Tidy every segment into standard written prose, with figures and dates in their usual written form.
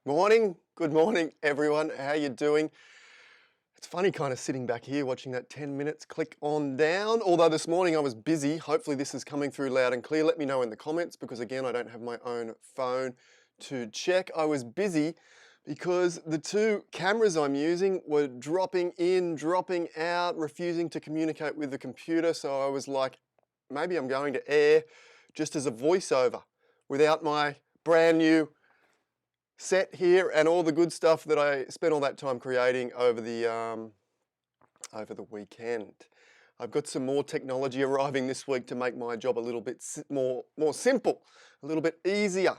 Good morning everyone, how you doing? It's funny kind of sitting back here watching that 10 minutes click on down, although this morning I was busy. Hopefully this is coming through loud and clear. Let me know in the comments because again I don't have my own phone to check. I was busy because the two cameras I'm using were dropping in, dropping out, refusing to communicate with the computer, so I was like, maybe I'm going to air just as a voiceover without my brand new set here and all the good stuff that I spent all that time creating over the weekend. I've got some more technology arriving this week to make my job a little bit more simple, a little bit easier,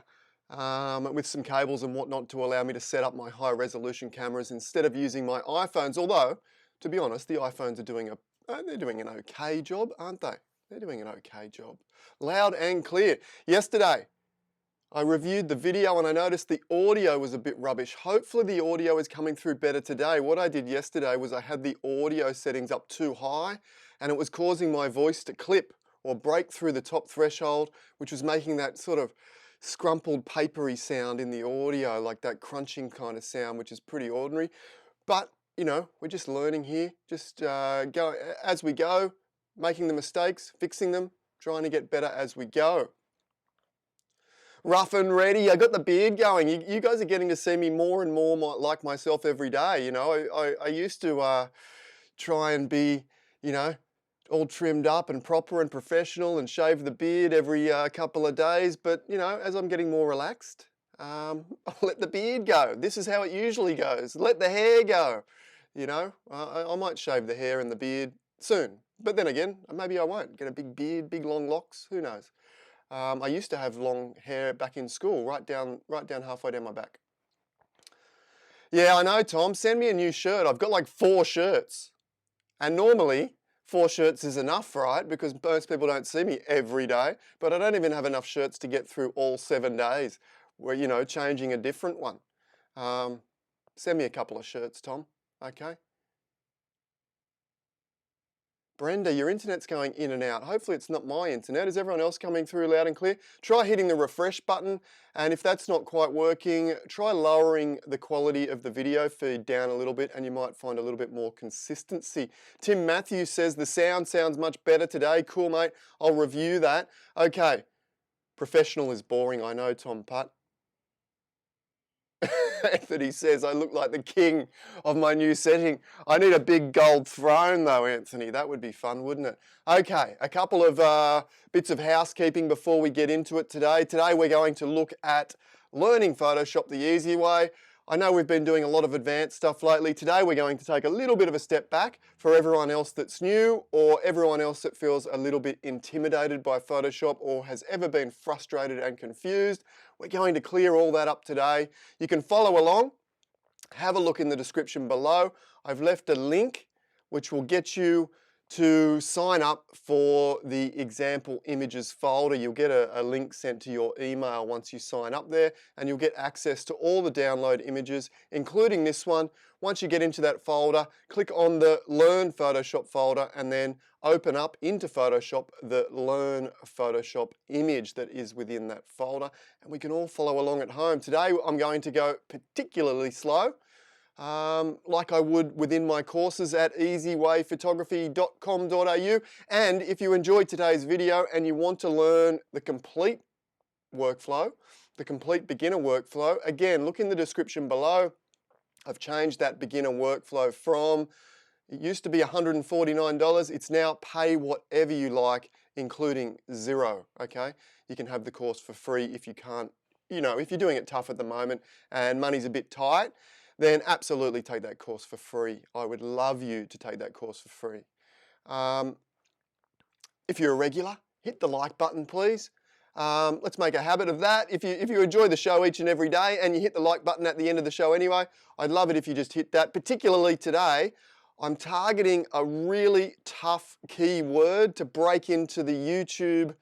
with some cables and whatnot to allow me to set up my high resolution cameras instead of using my iPhones. Although, to be honest, the iPhones are doing they're doing an okay job, aren't they? They're doing an okay job. Loud and clear. Yesterday, I reviewed the video and I noticed the audio was a bit rubbish. Hopefully the audio is coming through better today. What I did yesterday was I had the audio settings up too high and it was causing my voice to clip or break through the top threshold, which was making that sort of scrumpled papery sound in the audio, like that crunching kind of sound, which is pretty ordinary. But, you know, we're just learning here, just go as we go, making the mistakes, fixing them, trying to get better as we go. Rough and ready. I got the beard going. You guys are getting to see me more and more like myself every day. You know, I used to try and be, you know, all trimmed up and proper and professional and shave the beard every couple of days. But, you know, as I'm getting more relaxed, I'll let the beard go. This is how it usually goes. Let the hair go. You know, I might shave the hair and the beard soon. But then again, maybe I won't. Get a big beard, big long locks. Who knows? I used to have long hair back in school, right down halfway down my back. Yeah, I know, Tom. Send me a new shirt. I've got like 4 shirts. And normally, 4 shirts is enough, right? Because most people don't see me every day. But I don't even have enough shirts to get through all 7 days. Where, you know, changing a different one. Send me a couple of shirts, Tom. Okay? Brenda, your internet's going in and out. Hopefully it's not my internet. Is everyone else coming through loud and clear? Try hitting the refresh button, and if that's not quite working, try lowering the quality of the video feed down a little bit and you might find a little bit more consistency. Tim Matthews says the sound sounds much better today. Cool, mate. I'll review that. Okay. Professional is boring, I know, Tom Putt. Anthony says, I look like the king of my new setting. I need a big gold throne though, Anthony. That would be fun, wouldn't it? Okay, a couple of bits of housekeeping before we get into it today. Today we're going to look at learning Photoshop the easy way. I know we've been doing a lot of advanced stuff lately. Today we're going to take a little bit of a step back for everyone else that's new or everyone else that feels a little bit intimidated by Photoshop or has ever been frustrated and confused. We're going to clear all that up today. You can follow along. Have a look in the description below. I've left a link which will get you to sign up for the example images folder. You'll get a link sent to your email once you sign up there, and you'll get access to all the download images, including this one. Once you get into that folder, click on the Learn Photoshop folder and then open up into Photoshop the Learn Photoshop image that is within that folder, and we can all follow along at home. Today I'm going to go particularly slow, like I would within my courses at easywayphotography.com.au. And if you enjoyed today's video and you want to learn the complete workflow, the complete beginner workflow, again, look in the description below. I've changed that beginner workflow from, it used to be $149, it's now pay whatever you like, including $0, okay? You can have the course for free if you can't, you know, if you're doing it tough at the moment and money's a bit tight, then absolutely take that course for free. I would love you to take that course for free. If you're a regular, hit the like button, please. Let's make a habit of that. If you enjoy the show each and every day and you hit the like button at the end of the show anyway, I'd love it if you just hit that. Particularly today, I'm targeting a really tough keyword to break into the YouTube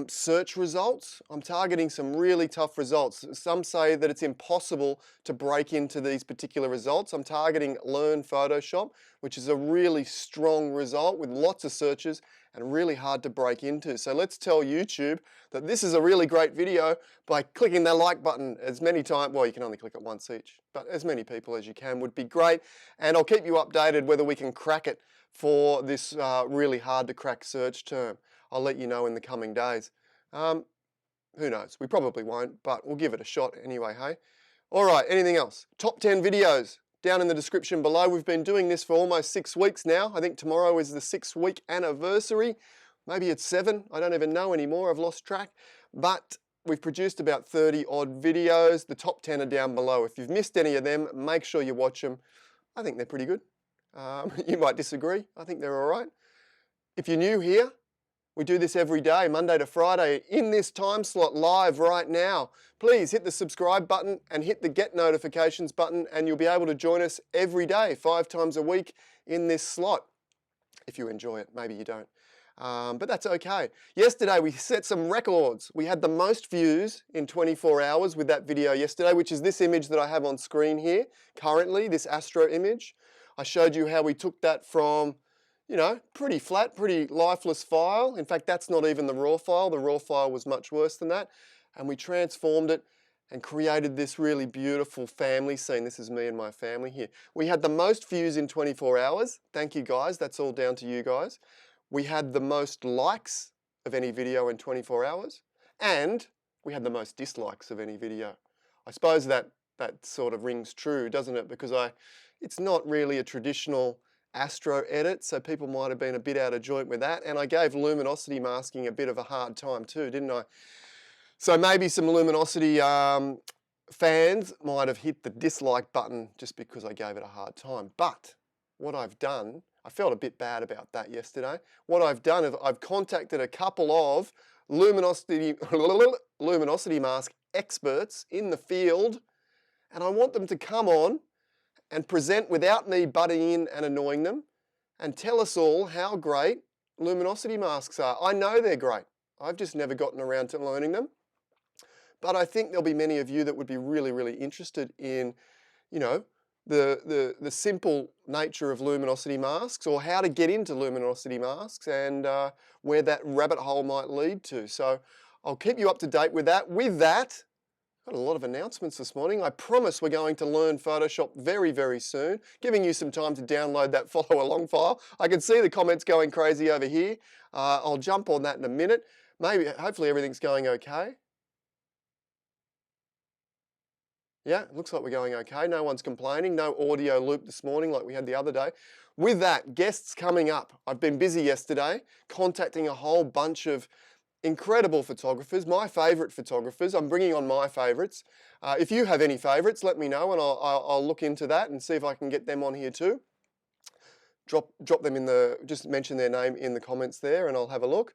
search results. I'm targeting some really tough results. Some say that it's impossible to break into these particular results. I'm targeting Learn Photoshop, which is a really strong result with lots of searches and really hard to break into. So let's tell YouTube that this is a really great video by clicking the like button as many times. Well, you can only click it once each, but as many people as you can would be great. And I'll keep you updated whether we can crack it for this really hard to crack search term. I'll let you know in the coming days. Who knows? We probably won't, but we'll give it a shot anyway, hey? All right, anything else? Top 10 videos down in the description below. We've been doing this for almost 6 weeks now. I think tomorrow is the 6-week anniversary. Maybe it's 7. I don't even know anymore. I've lost track. But we've produced about 30 odd videos. The top 10 are down below. If you've missed any of them, make sure you watch them. I think they're pretty good. You might disagree. I think they're all right. If you're new here, we do this every day, Monday to Friday, in this time slot live right now. Please hit the subscribe button and hit the get notifications button, and you'll be able to join us every day, 5 times a week in this slot. If you enjoy it, maybe you don't. But that's okay. Yesterday we set some records. We had the most views in 24 hours with that video yesterday, which is this image that I have on screen here currently, this Astro image. I showed you how we took that from, you know, pretty flat, pretty lifeless file. In fact, that's not even the raw file. The raw file was much worse than that. And we transformed it and created this really beautiful family scene. This is me and my family here. We had the most views in 24 hours. Thank you guys. That's all down to you guys. We had the most likes of any video in 24 hours. And we had the most dislikes of any video. I suppose that sort of rings true, doesn't it? Because it's not really a traditional Astro edit, so people might have been a bit out of joint with that. And I gave luminosity masking a bit of a hard time too, didn't I? So maybe some luminosity fans might have hit the dislike button just because I gave it a hard time. But what I've done, I felt a bit bad about that yesterday. What I've done is I've contacted a couple of luminosity mask experts in the field, and I want them to come on and present without me butting in and annoying them, and tell us all how great luminosity masks are. I know they're great. I've just never gotten around to learning them. But I think there'll be many of you that would be really, really interested in, you know, the simple nature of luminosity masks, or how to get into luminosity masks, and where that rabbit hole might lead to. So I'll keep you up to date with that. With that, got a lot of announcements this morning. I promise we're going to learn Photoshop very, very soon, giving you some time to download that follow along file. I can see the comments going crazy over here. I'll jump on that in a minute. Hopefully everything's going okay. Yeah, it looks like we're going okay. No one's complaining. No audio loop this morning like we had the other day. With that, guests coming up. I've been busy yesterday contacting a whole bunch of incredible photographers, my favourite photographers. I'm bringing on my favourites. If you have any favourites, let me know, and I'll look into that and see if I can get them on here too. Drop them just mention their name in the comments there, and I'll have a look.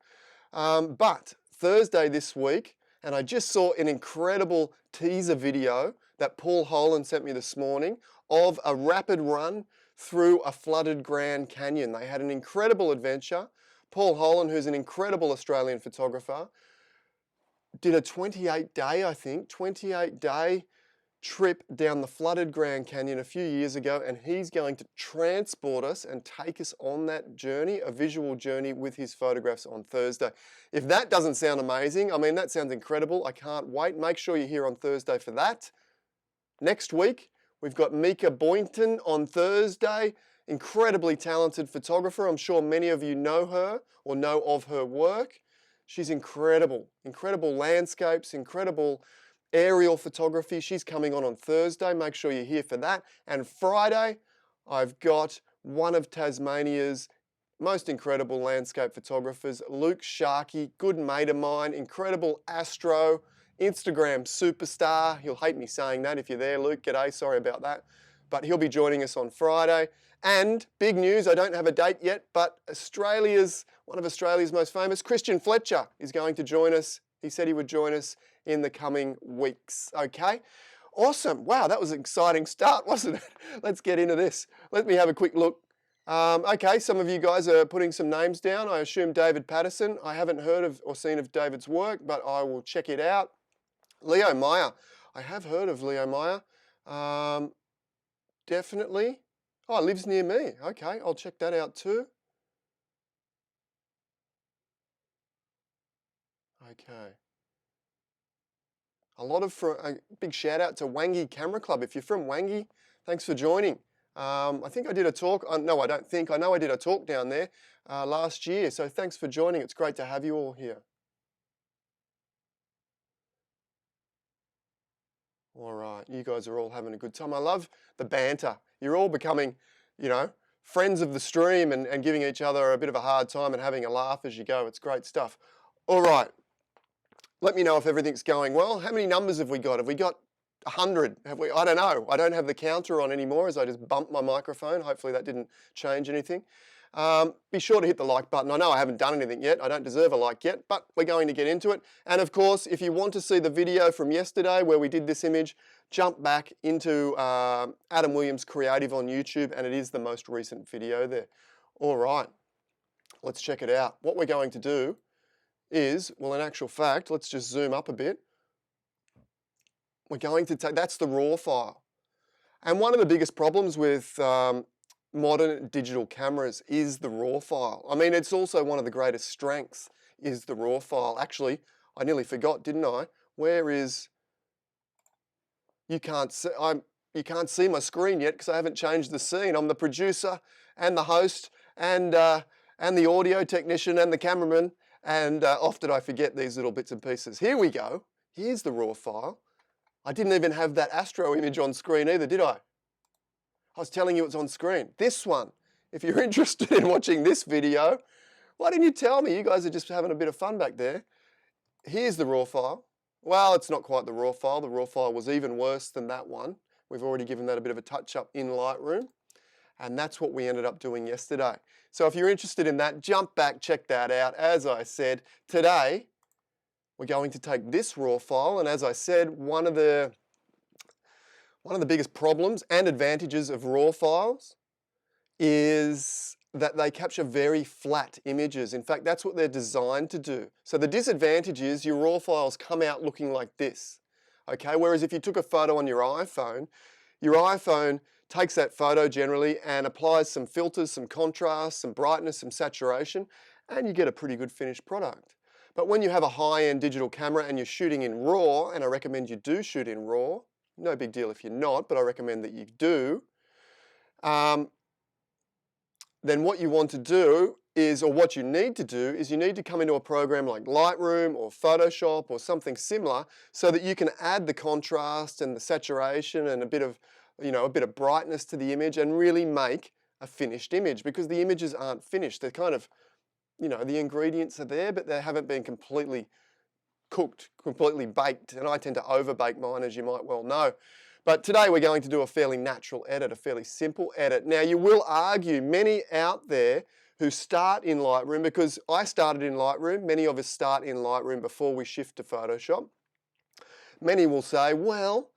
But Thursday this week, and I just saw an incredible teaser video that Paul Holan sent me this morning of a rapid run through a flooded Grand Canyon. They had an incredible adventure. Paul Holan, who's an incredible Australian photographer, did a 28-day trip down the flooded Grand Canyon a few years ago, and he's going to transport us and take us on that journey, a visual journey with his photographs on Thursday. If that doesn't sound amazing, I mean, that sounds incredible. I can't wait. Make sure you're here on Thursday for that. Next week, we've got Mika Boynton on Thursday. Incredibly talented photographer. I'm sure many of you know her or know of her work. She's incredible. Incredible landscapes, incredible aerial photography. She's coming on Thursday. Make sure you're here for that. And Friday, I've got one of Tasmania's most incredible landscape photographers, Luke Sharkey, good mate of mine, incredible astro, Instagram superstar. He'll hate me saying that. If you're there, Luke, g'day, sorry about that. But he'll be joining us on Friday. And big news, I don't have a date yet, but one of Australia's most famous, Christian Fletcher, is going to join us. He said he would join us in the coming weeks. Okay, awesome. Wow, that was an exciting start, wasn't it? Let's get into this. Let me have a quick look Okay, some of you guys are putting some names down. I assume David Patterson. I haven't heard of or seen of David's work, but I will check it out. Leo Meyer. I have heard of Leo Meyer. Definitely. Oh, it lives near me. Okay, I'll check that out too. Okay. A big shout out to Wangi Camera Club. If you're from Wangi, thanks for joining. I think I did a talk. No, I don't think. I know I did a talk down there last year. So thanks for joining. It's great to have you all here. All right, you guys are all having a good time. I love the banter. You're all becoming, you know, friends of the stream and giving each other a bit of a hard time and having a laugh as you go. It's great stuff. All right, let me know if everything's going well. How many numbers have we got? Have we got 100? Have we? I don't know. I don't have the counter on anymore as I just bumped my microphone. Hopefully that didn't change anything. Be sure to hit the like button. I know I haven't done anything yet. I don't deserve a like yet, but we're going to get into it. And of course, if you want to see the video from yesterday where we did this image, jump back into Adam Williams Creative on YouTube, and it is the most recent video there. All right, let's check it out. What we're going to do is, well, in actual fact, let's just zoom up a bit. We're going to take, that's the raw file. And one of the biggest problems with modern digital cameras is the raw file. I mean, it's also one of the greatest strengths is the raw file. Actually, I nearly forgot, didn't I? Where is, you can't see my screen yet because I haven't changed the scene. I'm the producer and the host and the audio technician and the cameraman, and often I forget these little bits and pieces. Here we go. Here's the raw file. I didn't even have that Astro image on screen either, did I? I was telling you it's on screen. This one. If you're interested in watching this video, why didn't you tell me? You guys are just having a bit of fun back there. Here's the raw file. Well, it's not quite the raw file. The raw file was even worse than that one. We've already given that a bit of a touch up in Lightroom. And that's what we ended up doing yesterday. So if you're interested in that, jump back, check that out. As I said, today, we're going to take this raw file, and as I said, one of the biggest problems and advantages of raw files is that they capture very flat images. In fact, that's what they're designed to do. So the disadvantage is your raw files come out looking like this. Okay, whereas if you took a photo on your iPhone takes that photo generally and applies some filters, some contrast, some brightness, some saturation, and you get a pretty good finished product. But when you have a high-end digital camera and you're shooting in RAW, and I recommend you do shoot in RAW, no big deal if you're not, but I recommend that you do, then what you want to do is, or what you need to do, is you need to come into a program like Lightroom or Photoshop or something similar so that you can add the contrast and the saturation and a bit of brightness to the image and really make a finished image, because the images aren't finished. They're kind of, the ingredients are there, but they haven't been completely cooked, completely baked, and I tend to over-bake mine, as you might well know. But today we're going to do a fairly natural edit, a fairly simple edit. Now, you will argue, many out there who start in Lightroom, because I started in Lightroom, many of us start in Lightroom before we shift to Photoshop. Many will say, well,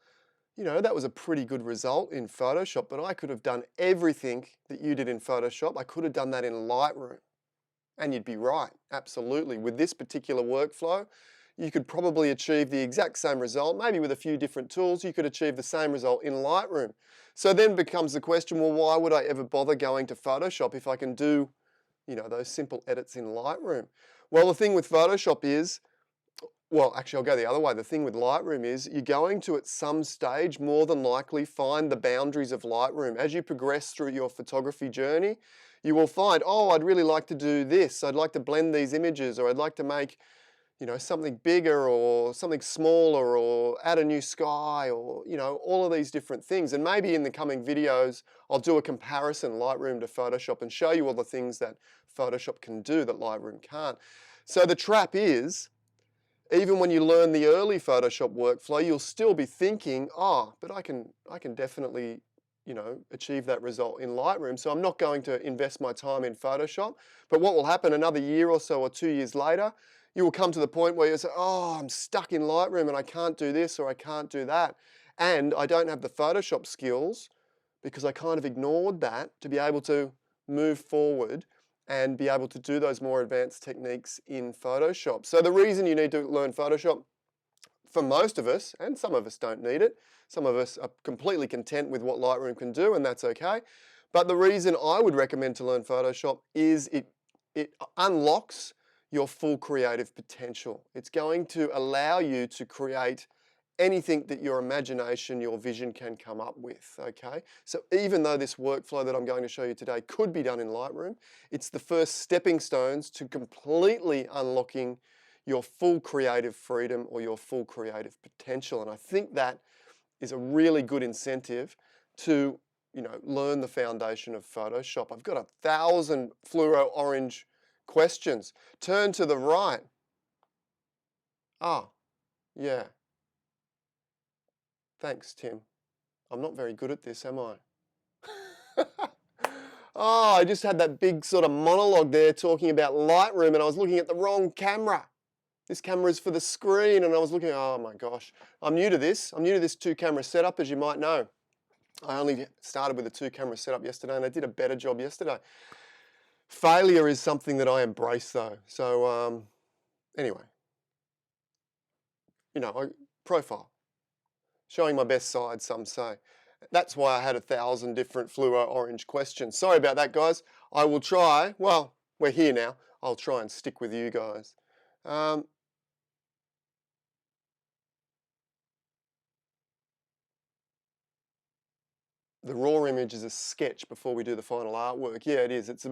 that was a pretty good result in Photoshop, but I could have done everything that you did in Photoshop. I could have done that in Lightroom. And you'd be right, absolutely. With this particular workflow, you could probably achieve the exact same result, maybe with a few different tools, you could achieve the same result in Lightroom. So then becomes the question, well, why would I ever bother going to Photoshop if I can do, those simple edits in Lightroom? Well, the thing with Photoshop is, well, actually, I'll go the other way. The thing with Lightroom is you're going to, at some stage, more than likely find the boundaries of Lightroom. As you progress through your photography journey, you will find, oh, I'd really like to do this. I'd like to blend these images, or I'd like to make, something bigger or something smaller, or add a new sky, or, all of these different things. And maybe in the coming videos, I'll do a comparison Lightroom to Photoshop and show you all the things that Photoshop can do that Lightroom can't. So the trap is, even when you learn the early Photoshop workflow, you'll still be thinking, oh, but I can definitely, achieve that result in Lightroom. So I'm not going to invest my time in Photoshop. But what will happen another year or so, or 2 years later, you will come to the point where you say, oh, I'm stuck in Lightroom and I can't do this or I can't do that. And I don't have the Photoshop skills because I kind of ignored that to be able to move forward and be able to do those more advanced techniques in Photoshop. So the reason you need to learn Photoshop, for most of us, and some of us don't need it, some of us are completely content with what Lightroom can do, and that's okay. But the reason I would recommend to learn Photoshop is it unlocks your full creative potential. It's going to allow you to create anything that your imagination, your vision can come up with, okay? So even though this workflow that I'm going to show you today could be done in Lightroom, it's the first stepping stones to completely unlocking your full creative freedom or your full creative potential. And I think that is a really good incentive to, learn the foundation of Photoshop. I've got 1,000 fluoro orange questions. Turn to the right. Ah, yeah. Thanks, Tim. I'm not very good at this, am I? Oh, I just had that big sort of monologue there talking about Lightroom and I was looking at the wrong camera. This camera is for the screen and I was looking, oh my gosh. I'm new to this. I'm new to this 2-camera setup, as you might know. I only started with a 2-camera setup yesterday and I did a better job yesterday. Failure is something that I embrace though. So anyway, profile. Showing my best side, some say. That's why I had 1,000 different fluoro orange questions. Sorry about that, guys. I will try. Well, we're here now. I'll try and stick with you guys. The raw image is a sketch before we do the final artwork. Yeah, it is. It's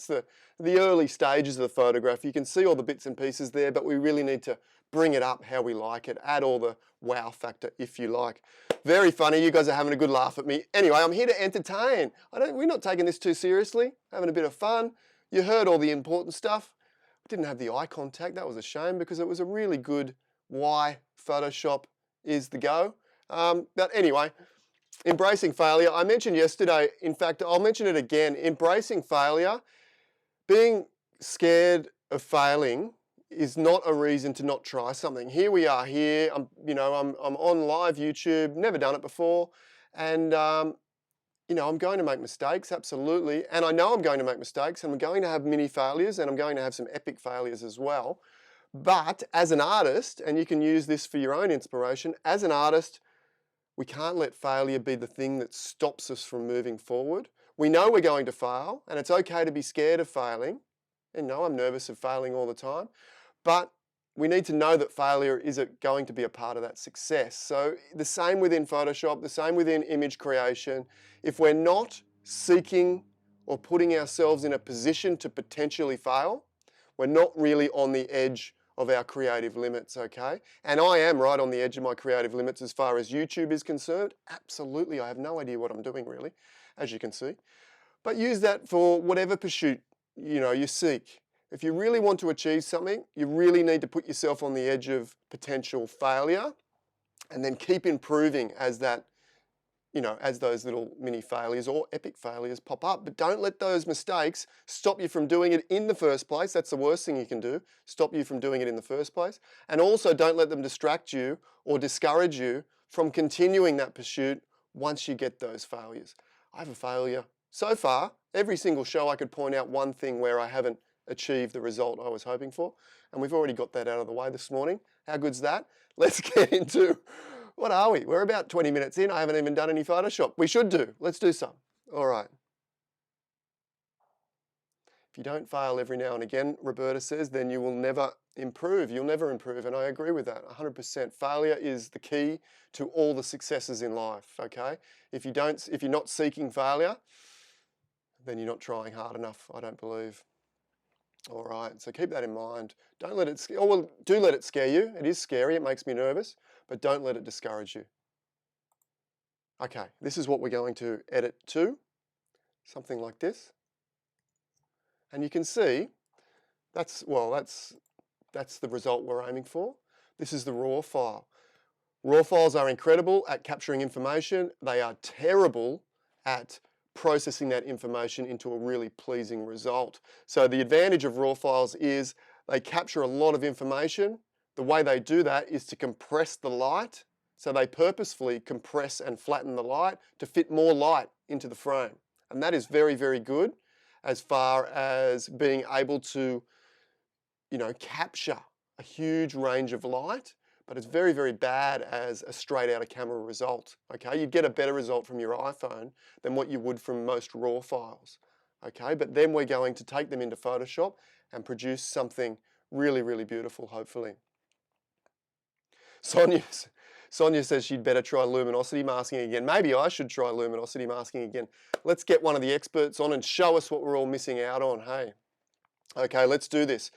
the early stages of the photograph. You can see all the bits and pieces there, but we really need to bring it up how we like it. Add all the wow factor, if you like. Very funny. You guys are having a good laugh at me. Anyway, I'm here to entertain. We're not taking this too seriously. Having a bit of fun. You heard all the important stuff. Didn't have the eye contact. That was a shame because it was a really good why Photoshop is the go. But anyway. Embracing failure. I mentioned yesterday, in fact, I'll mention it again. Embracing failure, being scared of failing is not a reason to not try something. Here we are here. I'm on live YouTube, never done it before. And, I'm going to make mistakes, absolutely. And I know I'm going to make mistakes and I'm going to have mini failures and I'm going to have some epic failures as well. But as an artist, and you can use this for your own inspiration, as an artist, we can't let failure be the thing that stops us from moving forward. We know we're going to fail, and it's okay to be scared of failing. And no, I'm nervous of failing all the time. But we need to know that failure is going to be a part of that success. So the same within Photoshop, the same within image creation. If we're not seeking or putting ourselves in a position to potentially fail, we're not really on the edge of our creative limits, okay? And I am right on the edge of my creative limits as far as YouTube is concerned. Absolutely, I have no idea what I'm doing really, as you can see. But use that for whatever pursuit, you seek. If you really want to achieve something, you really need to put yourself on the edge of potential failure and then keep improving as as those little mini failures or epic failures pop up. But don't let those mistakes stop you from doing it in the first place. That's the worst thing you can do, stop you from doing it in the first place. And also don't let them distract you or discourage you from continuing that pursuit once you get those failures. I have a failure. So far, every single show I could point out one thing where I haven't achieved the result I was hoping for. And we've already got that out of the way this morning. How good's that? Let's get into... What are we? We're about 20 minutes in. I haven't even done any Photoshop. We should do. Let's do some. All right. If you don't fail every now and again, Roberta says, then you will never improve. You'll never improve. And I agree with that 100%. Failure is the key to all the successes in life, okay? If you're not seeking failure, then you're not trying hard enough, I don't believe. All right, so keep that in mind. Don't let it scare, well, do let it scare you. It is scary, it makes me nervous, but don't let it discourage you. Okay, this is what we're going to edit to, something like this. And you can see, that's the result we're aiming for. This is the raw file. Raw files are incredible at capturing information. They are terrible at processing that information into a really pleasing result. So the advantage of raw files is they capture a lot of information. The way they do that is to compress the light. So they purposefully compress and flatten the light to fit more light into the frame. And that is very, very good. as far as being able to, capture a huge range of light, but it's very, very bad as a straight out of camera result, okay? You'd get a better result from your iPhone than what you would from most RAW files, okay? But then we're going to take them into Photoshop and produce something really, really beautiful, hopefully. Sonia says she'd better try luminosity masking again. Maybe I should try luminosity masking again. Let's get one of the experts on and show us what we're all missing out on, hey? Okay, let's do this.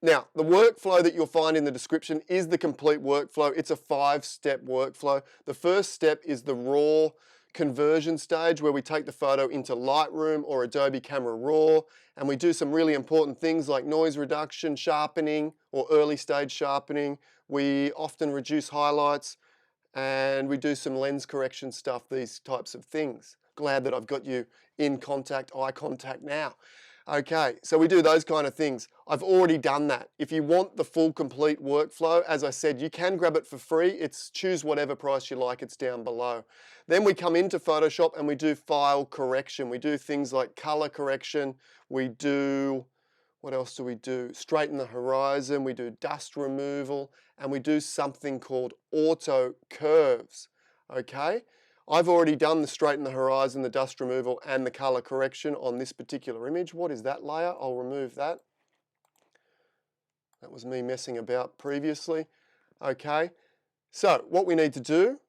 Now, the workflow that you'll find in the description is the complete workflow. It's a 5-step workflow. The first step is the RAW conversion stage where we take the photo into Lightroom or Adobe Camera Raw, and we do some really important things like noise reduction, sharpening, or early stage sharpening. We often reduce highlights, and we do some lens correction stuff, these types of things. Glad that I've got you in contact, eye contact now. Okay, so we do those kind of things. I've already done that. If you want the full complete workflow, as I said, you can grab it for free. It's choose whatever price you like, it's down below. Then we come into Photoshop and we do file correction. We do things like color correction. We do, what else do we do? Straighten the horizon, we do dust removal, and we do something called auto curves, okay? I've already done the straighten the horizon, the dust removal, and the color correction on this particular image. What is that layer? I'll remove that. That was me messing about previously. Okay, so what we need to do,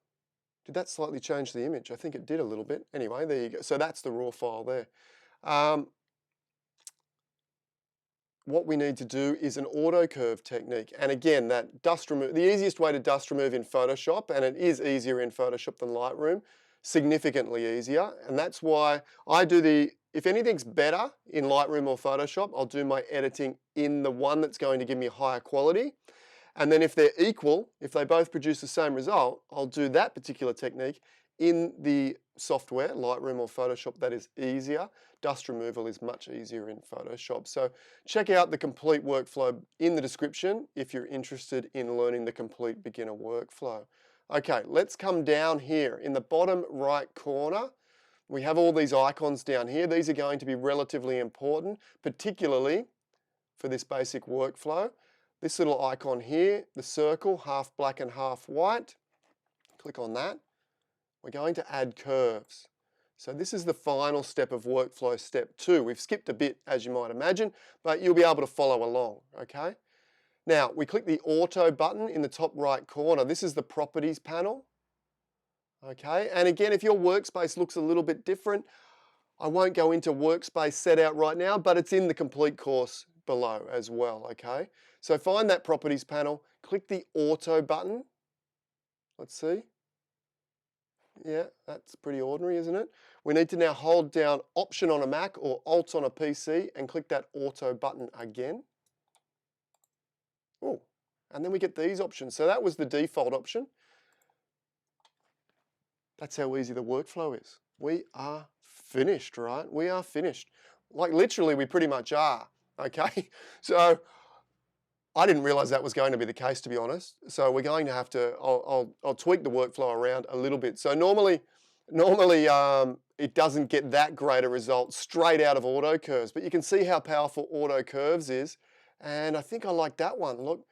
did that slightly change the image? I think it did a little bit. Anyway, there you go. So that's the raw file there. What we need to do is an auto curve technique. And again, that dust remove, the easiest way to dust remove in Photoshop, and it is easier in Photoshop than Lightroom, significantly easier. And that's why I do if anything's better in Lightroom or Photoshop, I'll do my editing in the one that's going to give me higher quality. And then if they're equal, if they both produce the same result, I'll do that particular technique in the software, Lightroom or Photoshop, that is easier. Dust removal is much easier in Photoshop. So check out the complete workflow in the description if you're interested in learning the complete beginner workflow. Okay, let's come down here. In the bottom right corner, we have all these icons down here. These are going to be relatively important, particularly for this basic workflow. This little icon here, the circle, half black and half white. Click on that. We're going to add curves. So this is the final step of workflow, step 2. We've skipped a bit, as you might imagine, but you'll be able to follow along, okay? Now, we click the Auto button in the top right corner. This is the Properties panel, okay? And again, if your workspace looks a little bit different, I won't go into workspace set out right now, but it's in the complete course below as well, okay? So find that Properties panel, click the Auto button. Let's see. Yeah, that's pretty ordinary, isn't it? We need to now hold down Option on a Mac or Alt on a PC and click that Auto button again. Oh, and then we get these options. So that was the default option. That's how easy the workflow is. We are finished, right? We are finished. Like literally, we pretty much are, okay? So I didn't realize that was going to be the case, to be honest. So we're going to have to, I'll tweak the workflow around a little bit. So normally it doesn't get that great a result straight out of auto curves, but you can see how powerful auto curves is. And I think I like that one. Look,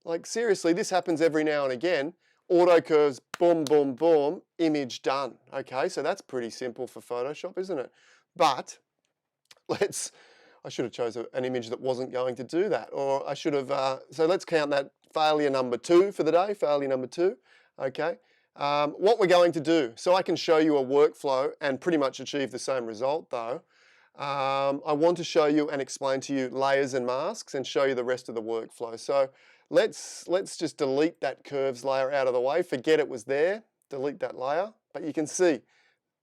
like seriously, this happens every now and again. Auto curves, boom, boom, boom, image done. Okay, so that's pretty simple for Photoshop, isn't it? But I should have chosen an image that wasn't going to do that, or I should have, so let's count that failure number 2 for the day, failure number 2, okay. What we're going to do, so I can show you a workflow and pretty much achieve the same result though, I want to show you and explain to you layers and masks and show you the rest of the workflow. So let's just delete that curves layer out of the way, forget it was there, delete that layer, but you can see,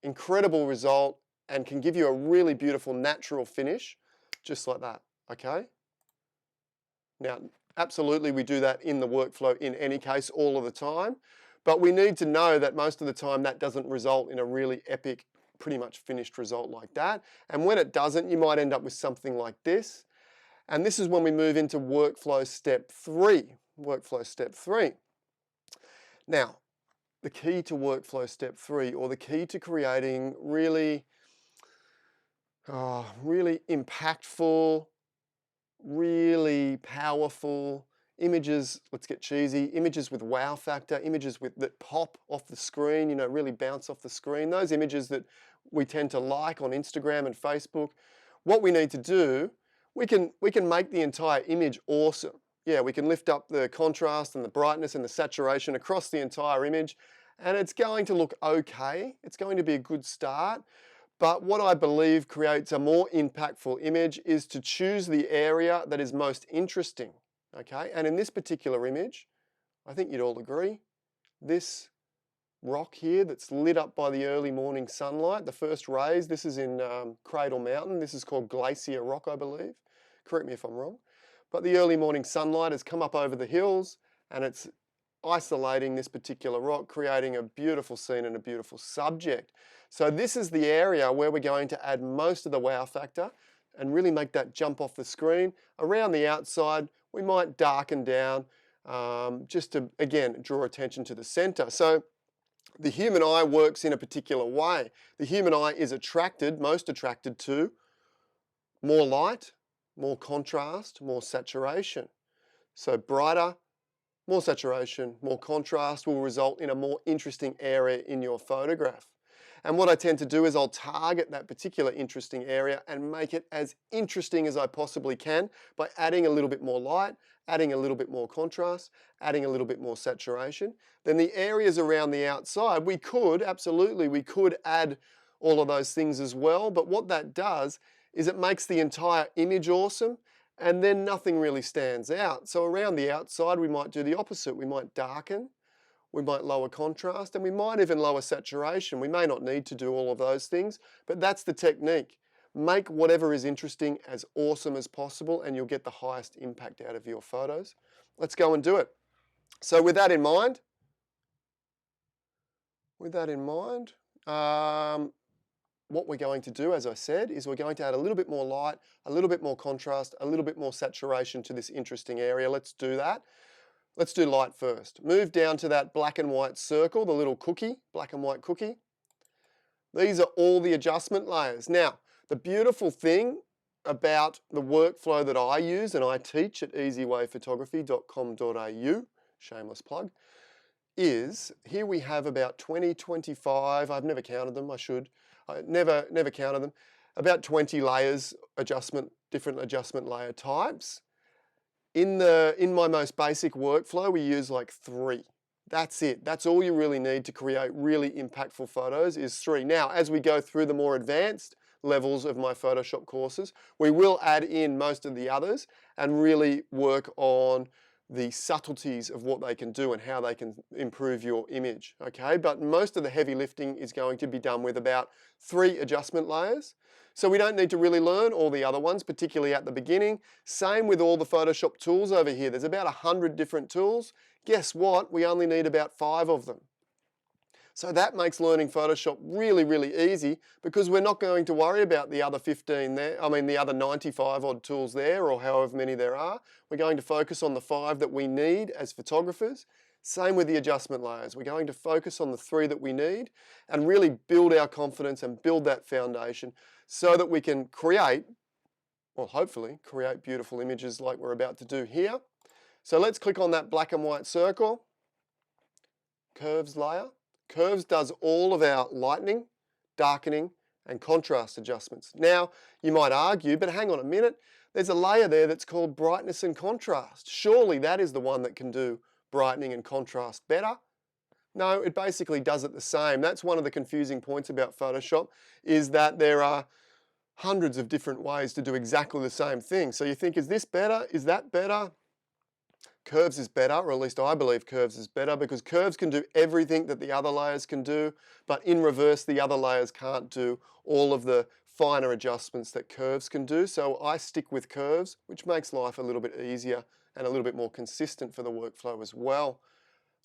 incredible result and can give you a really beautiful natural finish. Just like that, okay? Now, absolutely we do that in the workflow in any case all of the time, but we need to know that most of the time that doesn't result in a really epic, pretty much finished result like that. And when it doesn't, you might end up with something like this. And this is when we move into workflow step 3. Workflow step 3. Now, the key to workflow step 3, or the key to creating really really impactful, really powerful images. Let's get cheesy. Images with wow factor, images that pop off the screen, you know, really bounce off the screen. Those images that we tend to like on Instagram and Facebook. What we need to do, we can make the entire image awesome. Yeah, we can lift up the contrast and the brightness and the saturation across the entire image, and it's going to look okay. It's going to be a good start. But what I believe creates a more impactful image is to choose the area that is most interesting, okay? And in this particular image, I think you'd all agree, this rock here that's lit up by the early morning sunlight, the first rays, this is in Cradle Mountain, this is called Glacier Rock, I believe. Correct me if I'm wrong. But the early morning sunlight has come up over the hills and it's isolating this particular rock, creating a beautiful scene and a beautiful subject. So this is the area where we're going to add most of the wow factor and really make that jump off the screen. Around the outside, we might darken down just to, again, draw attention to the center. So the human eye works in a particular way. The human eye is most attracted to more light, more contrast, more saturation. So brighter, more saturation, more contrast will result in a more interesting area in your photograph. And what I tend to do is I'll target that particular interesting area and make it as interesting as I possibly can by adding a little bit more light, adding a little bit more contrast, adding a little bit more saturation. Then the areas around the outside, we could add all of those things as well, but what that does is it makes the entire image awesome, and then nothing really stands out. So around the outside, we might do the opposite. We might darken, we might lower contrast, and we might even lower saturation. We may not need to do all of those things, but that's the technique. Make whatever is interesting as awesome as possible, and you'll get the highest impact out of your photos. Let's go and do it. So with that in mind, what we're going to do, as I said, is we're going to add a little bit more light, a little bit more contrast, a little bit more saturation to this interesting area. Let's do that. Let's do light first. Move down to that black and white circle, the little cookie, black and white cookie. These are all the adjustment layers. Now, the beautiful thing about the workflow that I use and I teach at easywayphotography.com.au, shameless plug, is here we have about 20, 25, I've never counted them, I should. I never counted them. About 20 layers, different adjustment layer types. In my most basic workflow, we use like 3. That's it. That's all you really need to create really impactful photos is 3. Now, as we go through the more advanced levels of my Photoshop courses, we will add in most of the others and really work on the subtleties of what they can do and how they can improve your image, okay? But most of the heavy lifting is going to be done with about 3 adjustment layers. So we don't need to really learn all the other ones, particularly at the beginning. Same with all the Photoshop tools over here. There's about 100 different tools. Guess what? We only need about 5 of them. So that makes learning Photoshop really, really easy because we're not going to worry about the other 15 there, the other 95 odd tools there or however many there are. We're going to focus on the 5 that we need as photographers. Same with the adjustment layers. We're going to focus on the 3 that we need and really build our confidence and build that foundation so that we can hopefully create beautiful images like we're about to do here. So let's click on that black and white circle, curves layer. Curves does all of our lightening, darkening, and contrast adjustments. Now, you might argue, but hang on a minute, there's a layer there that's called brightness and contrast. Surely that is the one that can do brightening and contrast better. No, it basically does it the same. That's one of the confusing points about Photoshop, is that there are hundreds of different ways to do exactly the same thing. So you think, is this better? Is that better? Curves is better, or at least I believe curves is better, because curves can do everything that the other layers can do, but in reverse, the other layers can't do all of the finer adjustments that curves can do. So I stick with curves, which makes life a little bit easier and a little bit more consistent for the workflow as well.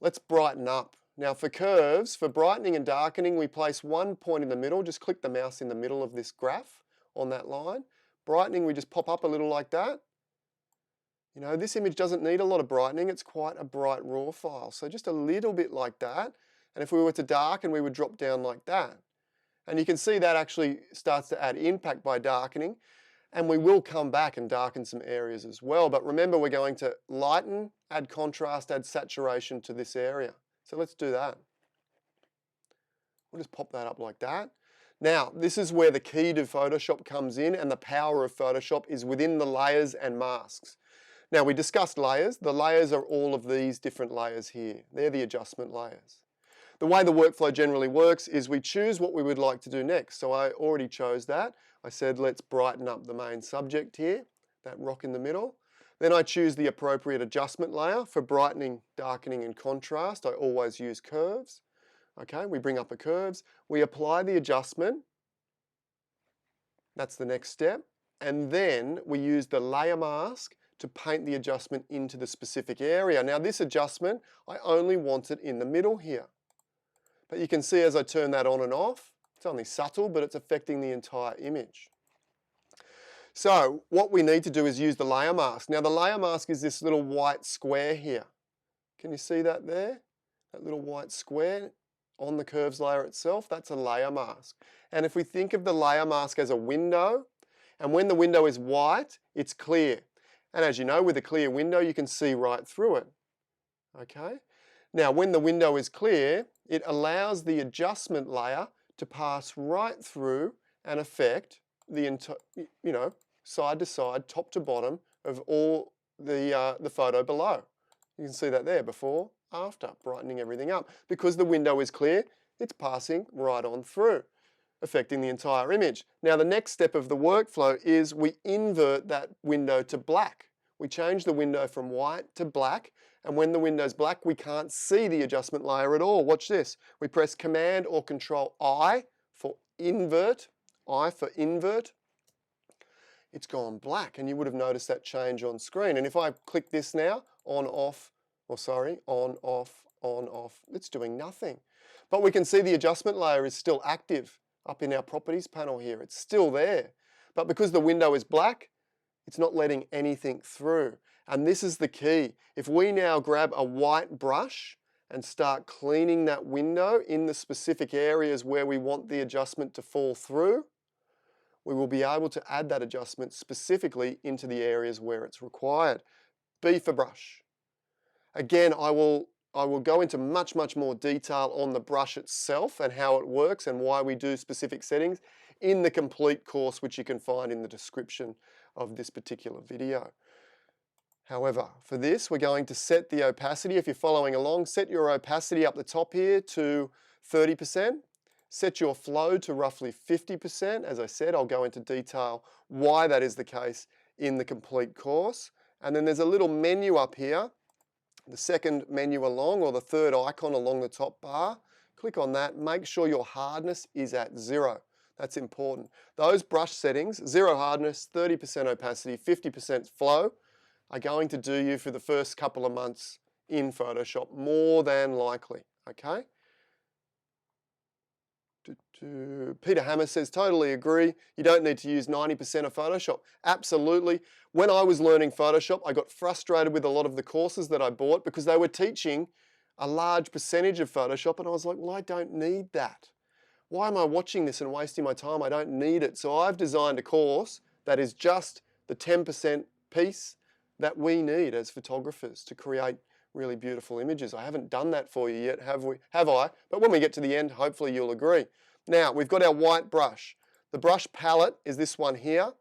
Let's brighten up. Now for curves, for brightening and darkening, we place one point in the middle. Just click the mouse in the middle of this graph on that line. Brightening, we just pop up a little like that. You know, this image doesn't need a lot of brightening. It's quite a bright raw file. So just a little bit like that. And if we were to darken, we would drop down like that. And you can see that actually starts to add impact by darkening. And we will come back and darken some areas as well. But remember, we're going to lighten, add contrast, add saturation to this area. So let's do that. We'll just pop that up like that. Now, this is where the key to Photoshop comes in, and the power of Photoshop is within the layers and masks. Now, we discussed layers. The layers are all of these different layers here. They're the adjustment layers. The way the workflow generally works is we choose what we would like to do next. So I already chose that. I said, let's brighten up the main subject here, that rock in the middle. Then I choose the appropriate adjustment layer for brightening, darkening, and contrast. I always use curves. Okay, we bring up the curves. We apply the adjustment. That's the next step. And then we use the layer mask to paint the adjustment into the specific area. Now this adjustment, I only want it in the middle here. But you can see as I turn that on and off, it's only subtle, but it's affecting the entire image. So what we need to do is use the layer mask. Now the layer mask is this little white square here. Can you see that there? That little white square on the curves layer itself, that's a layer mask. And if we think of the layer mask as a window, and when the window is white, it's clear. And as you know, with a clear window, you can see right through it. Okay? Now, when the window is clear, it allows the adjustment layer to pass right through and affect the entire, side to side, top to bottom of all the photo below. You can see that there, before, after, brightening everything up. Because the window is clear, it's passing right on through, affecting the entire image. Now the next step of the workflow is we invert that window to black. We change the window from white to black, and when the window's black, we can't see the adjustment layer at all. Watch this. We press Command or Control I for invert, It's gone black, and you would have noticed that change on screen. And if I click this now, on, off, on, off, it's doing nothing. But we can see the adjustment layer is still active up in our properties panel here. It's still there. But because the window is black, it's not letting anything through. And this is the key. If we now grab a white brush and start cleaning that window in the specific areas where we want the adjustment to fall through, we will be able to add that adjustment specifically into the areas where it's required. B for brush. Again, I will go into much more detail on the brush itself and how it works and why we do specific settings in the complete course, which you can find in the description of this particular video. However, for this, we're going to set the opacity. If you're following along, set your opacity up the top here to 30%. Set your flow to roughly 50%. As I said, I'll go into detail why that is the case in the complete course. And then there's a little menu up here, the second menu along, or the third icon along the top bar. Click on that. Make sure your hardness is at 0. That's important. Those brush settings, 0 hardness, 30% opacity, 50% flow, are going to do you for the first couple of months in Photoshop, more than likely, okay? Peter Hammer says, totally agree. You don't need to use 90% of Photoshop. Absolutely. When I was learning Photoshop, I got frustrated with a lot of the courses that I bought because they were teaching a large percentage of Photoshop, and I was like, well, I don't need that. Why am I watching this and wasting my time? I don't need it. So I've designed a course that is just the 10% piece that we need as photographers to create really beautiful images. I haven't done that for you yet, have I? But when we get to the end, hopefully you'll agree. Now, we've got our white brush. The brush palette is this one here.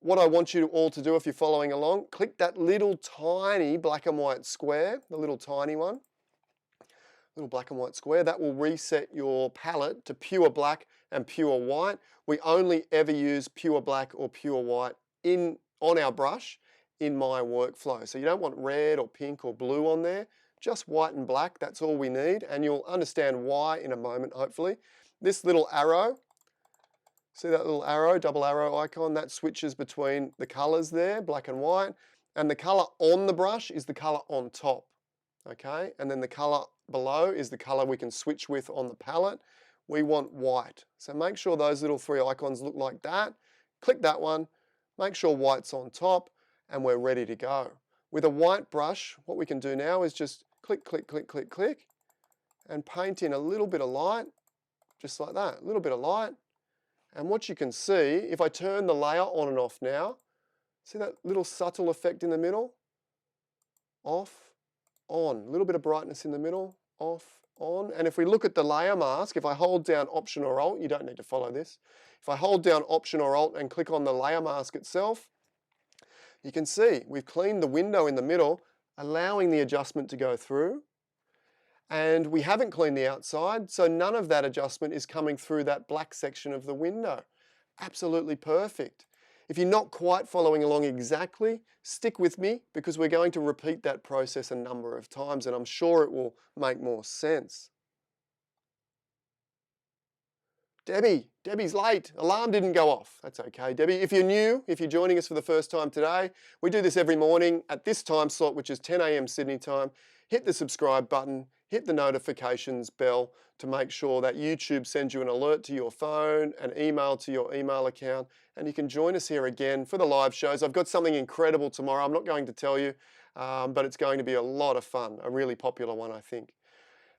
What I want you all to do, if you're following along, click that little tiny black and white square, the little tiny one, little black and white square. That will reset your palette to pure black and pure white. We only ever use pure black or pure white on our brush in my workflow. So you don't want red or pink or blue on there, just white and black. That's all we need, and you'll understand why in a moment, hopefully. This little arrow, see that little arrow, double arrow icon, that switches between the colors there, black and white, and the color on the brush is the color on top, okay? And then the color below is the color we can switch with on the palette. We want white. So make sure those little 3 icons look like that. Click that one, make sure white's on top, and we're ready to go. With a white brush, what we can do now is just click, click, click, click, click, and paint in a little bit of light, just like that. A little bit of light, And what you can see, if I turn the layer on and off now, see that little subtle effect in the middle? Off, on. A little bit of brightness in the middle, off, on. And if we look at the layer mask, if I hold down Option or Alt, you don't need to follow this. If I hold down Option or Alt and click on the layer mask itself, you can see we've cleaned the window in the middle, allowing the adjustment to go through. And we haven't cleaned the outside, so none of that adjustment is coming through that black section of the window. Absolutely perfect. If you're not quite following along exactly, stick with me because we're going to repeat that process a number of times and I'm sure it will make more sense. Debbie's late. Alarm didn't go off. That's okay, Debbie. If you're new, if you're joining us for the first time today, we do this every morning at this time slot, which is 10 a.m. Sydney time. Hit the subscribe button, hit the notifications bell to make sure that YouTube sends you an alert to your phone, an email to your email account, and you can join us here again for the live shows. I've got something incredible tomorrow. I'm not going to tell you, but it's going to be a lot of fun, a really popular one, I think.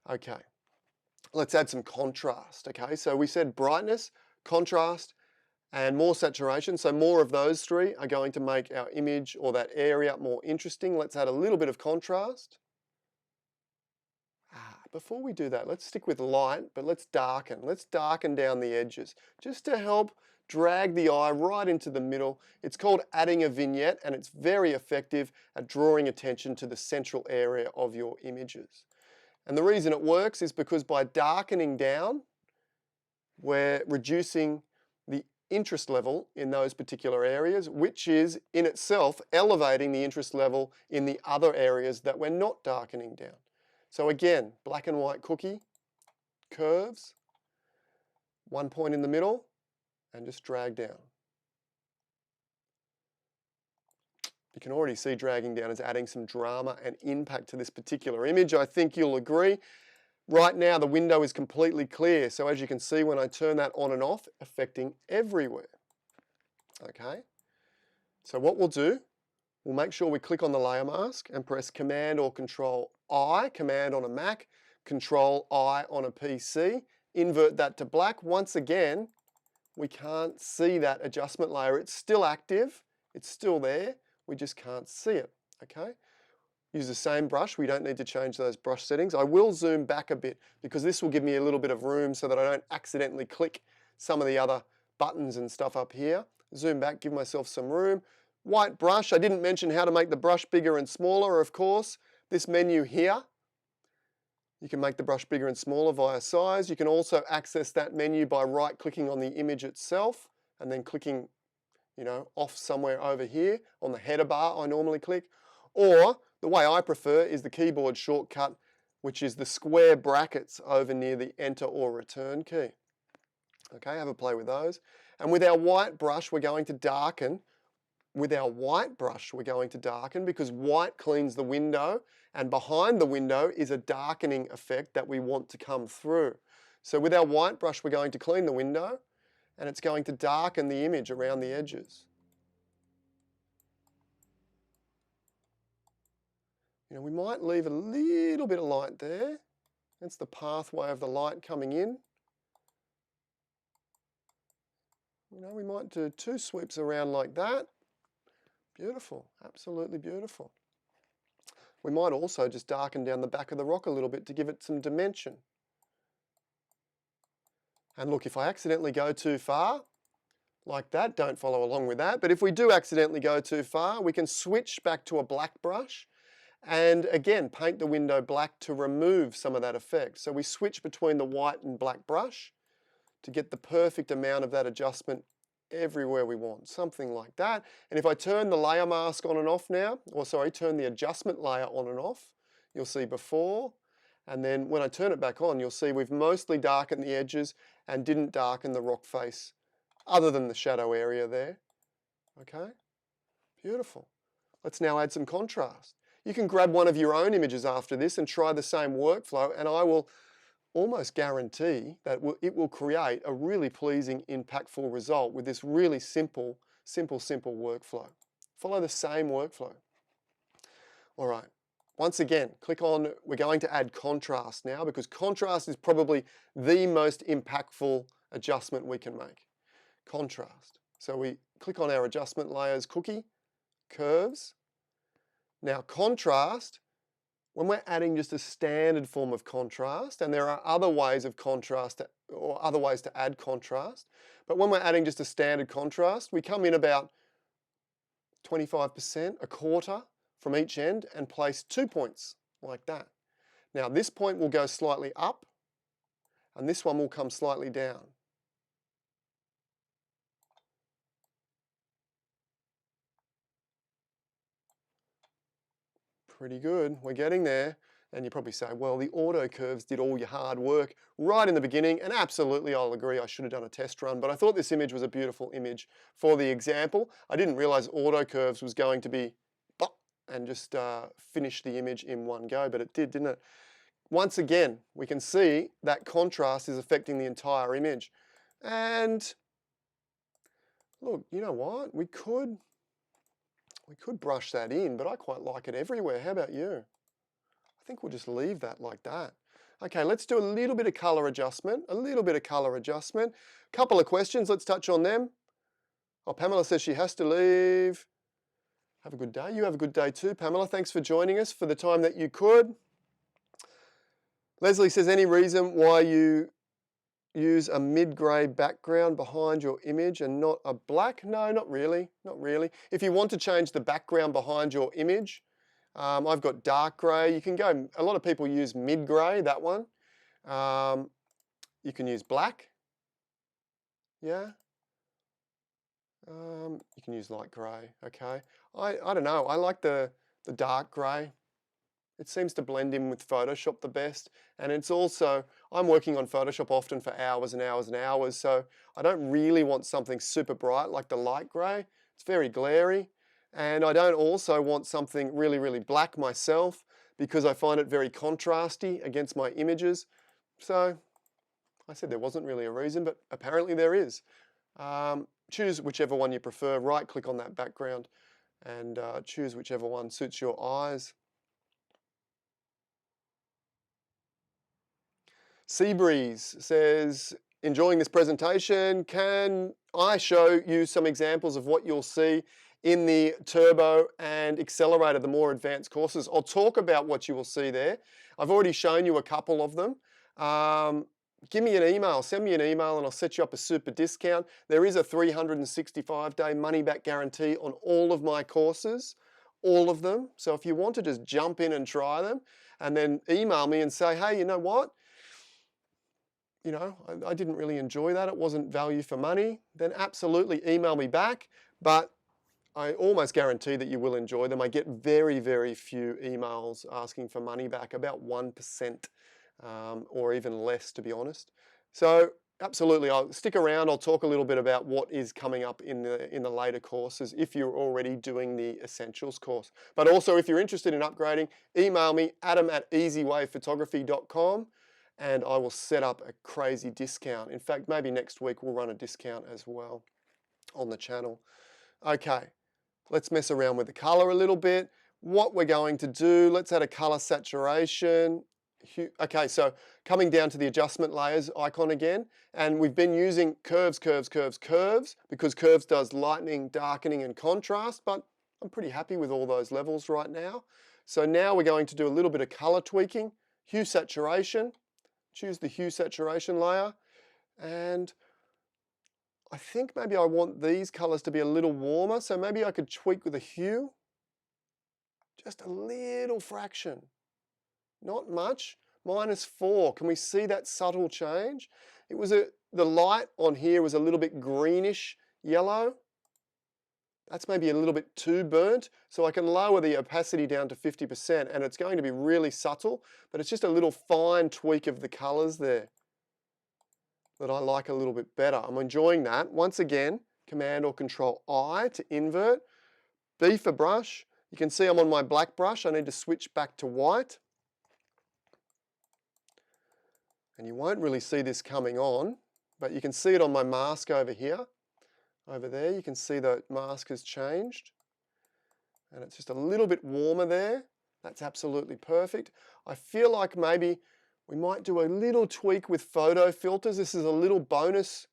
Okay. Let's add some contrast, okay? So we said brightness, contrast, and more saturation. So more of those three are going to make our image or that area more interesting. Let's add a little bit of contrast. Before we do that, let's stick with light, but let's darken. Let's darken down the edges just to help drag the eye right into the middle. It's called adding a vignette, and it's very effective at drawing attention to the central area of your images. And the reason it works is because by darkening down, we're reducing the interest level in those particular areas, which is in itself elevating the interest level in the other areas that we're not darkening down. So again, black and white cookie, curves, one point in the middle, and just drag down. You can already see dragging down is adding some drama and impact to this particular image. I think you'll agree. Right now the window is completely clear, so as you can see when I turn that on and off, affecting everywhere. Okay, so what we'll do, we'll make sure we click on the layer mask and press Command or Control I, Command on a Mac, Control I on a PC, invert that to black. Once again, we can't see that adjustment layer. It's still active, it's still there, we just can't see it, okay? Use the same brush, we don't need to change those brush settings. I will zoom back a bit because this will give me a little bit of room so that I don't accidentally click some of the other buttons and stuff up here. Zoom back, give myself some room. White brush, I didn't mention how to make the brush bigger and smaller, of course. This menu here, you can make the brush bigger and smaller via size. You can also access that menu by right-clicking on the image itself and then clicking, off somewhere over here on the header bar I normally click. Or the way I prefer is the keyboard shortcut, which is the square brackets over near the Enter or Return key. Okay, have a play with those. And with our white brush, we're going to darken. With our white brush, we're going to darken because white cleans the window, and behind the window is a darkening effect that we want to come through. So with our white brush, we're going to clean the window, and it's going to darken the image around the edges. We might leave a little bit of light there. That's the pathway of the light coming in. We might do 2 sweeps around like that. Beautiful, absolutely beautiful. We might also just darken down the back of the rock a little bit to give it some dimension. And look, if I accidentally go too far, like that, don't follow along with that, but if we do accidentally go too far, we can switch back to a black brush and again, paint the window black to remove some of that effect. So we switch between the white and black brush to get the perfect amount of that adjustment everywhere we want, something like that. And if I turn the layer mask on and off now, turn the adjustment layer on and off, you'll see before, and then when I turn it back on, you'll see we've mostly darkened the edges and didn't darken the rock face, other than the shadow area there. Okay, beautiful. Let's now add some contrast. You can grab one of your own images after this and try the same workflow, and I will almost guarantee that it will create a really pleasing, impactful result with this really simple workflow. Follow the same workflow. All right, once again, click on, we're going to add contrast now because contrast is probably the most impactful adjustment we can make. contrast. So we click on our adjustment layers cookie, curves. Now contrast, when we're adding just a standard form of contrast, and there are other ways of contrast or other ways to add contrast, but when we're adding just a standard contrast, we come in about 25%, a quarter from each end, and place 2 points like that. Now this point will go slightly up, and this one will come slightly down. Pretty good, we're getting there. And you probably say, well, the auto curves did all your hard work right in the beginning, and absolutely I'll agree, I should have done a test run, but I thought this image was a beautiful image for the example. I didn't realize auto curves was going to be and just finish the image in one go, but it did, didn't it? Once again, we can see that contrast is affecting the entire image. And look, you know what? We could brush that in, but I quite like it everywhere. How about you? I think we'll just leave that like that. Okay, let's do a little bit of color adjustment, Couple of questions, let's touch on them. Oh, Pamela says she has to leave. Have a good day. You have a good day too, Pamela. Thanks for joining us for the time that you could. Leslie says, any reason why you use a mid-grey background behind your image and not a black? No, not really, not really. If you want to change the background behind your image, I've got dark grey. You can go, a lot of people use mid-grey, that one. You can use black. Yeah. You can use light grey, okay. I don't know, I like the dark grey. It seems to blend in with Photoshop the best. And it's also, I'm working on Photoshop often for hours and hours and hours, so I don't really want something super bright like the light grey. It's very glary. And I don't also want something really, really black myself because I find it very contrasty against my images. So I said there wasn't really a reason, but apparently there is. Choose whichever one you prefer, right click on that background and choose whichever one suits your eyes. Seabreeze says, enjoying this presentation, can I show you some examples of what you'll see in the Turbo and Accelerator, the more advanced courses? I'll talk about what you will see there. I've already shown you a couple of them. Give me an email, send me an email and I'll set you up a super discount. There is a 365-day money-back guarantee on all of my courses, all of them. So if you want to just jump in and try them and then email me and say, hey, you know what? You know, I didn't really enjoy that. It wasn't value for money. Then absolutely email me back. But I almost guarantee that you will enjoy them. I get very, very few emails asking for money back, about 1%. Or even less, to be honest. So absolutely, I'll stick around. I'll talk a little bit about what is coming up in the later courses if you're already doing the Essentials course. But also, if you're interested in upgrading, email me, adam@easywayphotography.com, and I will set up a crazy discount. In fact, maybe next week we'll run a discount as well on the channel. Okay, let's mess around with the color a little bit. What we're going to do, let's add a color saturation. Okay, so coming down to the adjustment layers icon again, and we've been using curves because curves does lightening, darkening and contrast, but I'm pretty happy with all those levels right now. So now we're going to do a little bit of color tweaking, hue saturation, choose the hue saturation layer, and I think maybe I want these colors to be a little warmer, so maybe I could tweak with a hue, just a little fraction. Not much, -4. Can we see that subtle change? It was the light on here was a little bit greenish yellow. That's maybe a little bit too burnt, so I can lower the opacity down to 50% and it's going to be really subtle, but it's just a little fine tweak of the colors there that I like a little bit better. I'm enjoying that. Once again, Command or Control I to invert. B for brush. You can see I'm on my black brush. I need to switch back to white. And you won't really see this coming on, but you can see it on my mask over here. Over there, you can see the mask has changed. And it's just a little bit warmer there. That's absolutely perfect. I feel like maybe we might do a little tweak with photo filters. This is a little bonus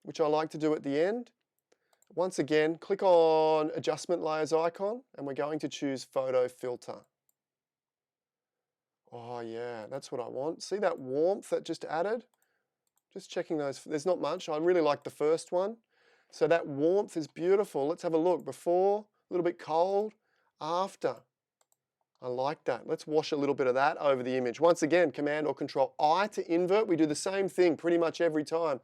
which I like to do at the end. Once again, click on adjustment layers icon and we're going to choose photo filter. Oh yeah, that's what I want. See that warmth that just added? Just checking those, there's not much. I really like the first one. So that warmth is beautiful. Let's have a look. Before, a little bit cold, after. I like that. Let's wash a little bit of that over the image. Once again, Command or Control I to invert. We do the same thing pretty much every time.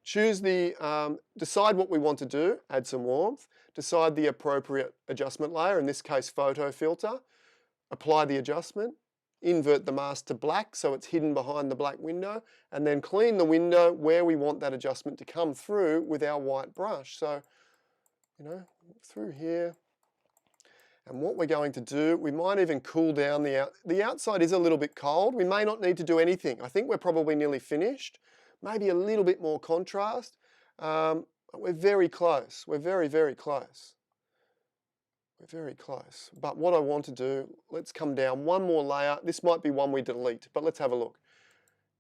Choose the, decide what we want to do, add some warmth, decide the appropriate adjustment layer, in this case photo filter, apply the adjustment, invert the mask to black so it's hidden behind the black window, and then clean the window where we want that adjustment to come through with our white brush. So, through here. And what we're going to do, we might even cool down the outside is a little bit cold. We may not need to do anything. I think we're probably nearly finished. Maybe a little bit more contrast. We're very close. We're very, very close. We're very close. But what I want to do, let's come down one more layer. This might be one we delete, but let's have a look.